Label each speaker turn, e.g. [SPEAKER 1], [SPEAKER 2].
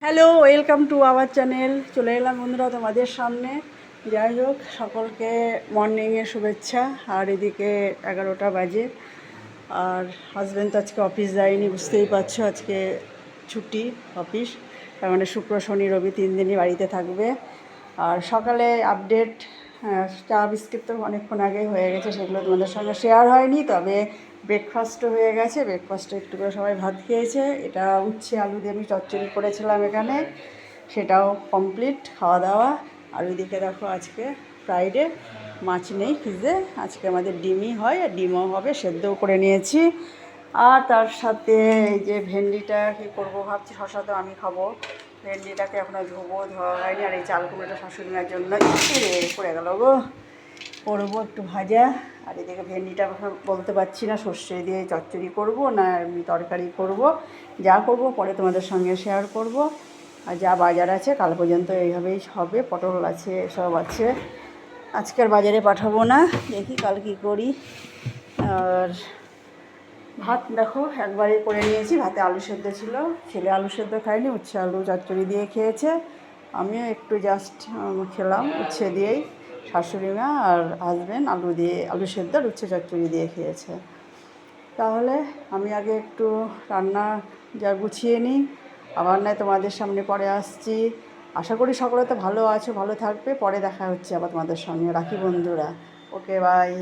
[SPEAKER 1] Hello, welcome to our channel. চলে এলাম বন্ধুরা তোমাদের সামনে। যাই হোক, সকলকে মর্নিংয়ে শুভেচ্ছা। আর এদিকে 11টা বাজে। আর হাজব্যান্ড তো আজকে অফিস যায়নি, বুঝতেই পারছো, আজকে ছুটি অফিস। তার মানে শুক্র শনি রবি 3 দিনই বাড়িতে থাকবে। আর সকালে আপডেট, চা বিস্কিট তো অনেকক্ষণ আগেই হয়ে গেছে, সেগুলো তোমাদের সঙ্গে শেয়ার হয়নি। তবে ব্রেকফাস্টও হয়ে গেছে, ব্রেকফাস্টে একটু করে সবাই ভাত খেয়েছে। এটা উচ্ছে আলু দিয়ে আমি চচ্চড়ি করেছিলাম এখানে, সেটাও কমপ্লিট খাওয়া দাওয়া। আর ওইদিকে দেখো, আজকে ফ্রাইডে, মাছ নেই ফ্রিজে, আজকে আমাদের ডিমই হয়, আর ডিমও হবে, সেদ্ধও করে নিয়েছি। আর তার সাথে এই যে ভেন্ডিটা কী করবো ভাবছি, শশা তো আমি খাবো, ভেন্ডিটাকে এখনও ধোবো, ধোয়া হয়নি। আর এই চাল কুমড়োটা শাশুড়ি মায়ের জন্য পড়ে গেল গো, করবো একটু ভাজা। আর এদিকে ভেন্ডিটা বলতে পারছি না সর্ষে দিয়ে চচ্চড়ি করব না এমনি তরকারি করব। যা করব পরে তোমাদের সঙ্গে শেয়ার করব। আর যা বাজার আছে কাল পর্যন্ত এইভাবেই হবে, পটল আছে, সব আছে। আজকের বাজারে পাঠাবো না, দেখি কাল কী করি। আর ভাত দেখো একবারেই করে নিয়েছি, ভাতে আলু সেদ্ধ ছিল, ছেলে আলু সেদ্ধ খায়নি, উচ্ছে আলু চচ্চড়ি দিয়ে খেয়েছে। আমিও একটু জাস্ট খেলাম উচ্ছে দিয়েই। শাশুড়ি মা আর হাজব্যান্ড আলু দিয়ে, আলু সেদ্ধ আর উচ্ছে চচ্চড়ি দিয়ে খেয়েছে। তাহলে আমি আগে একটু রান্না যা গুছিয়ে নিই, আবার নয় তোমাদের সামনে পরে আসছি। আশা করি সকলে তো ভালো আছো, ভালো থাকবে। পরে দেখা হচ্ছে আবার তোমাদের সঙ্গে। রাখি বন্ধুরা, ওকে বাই।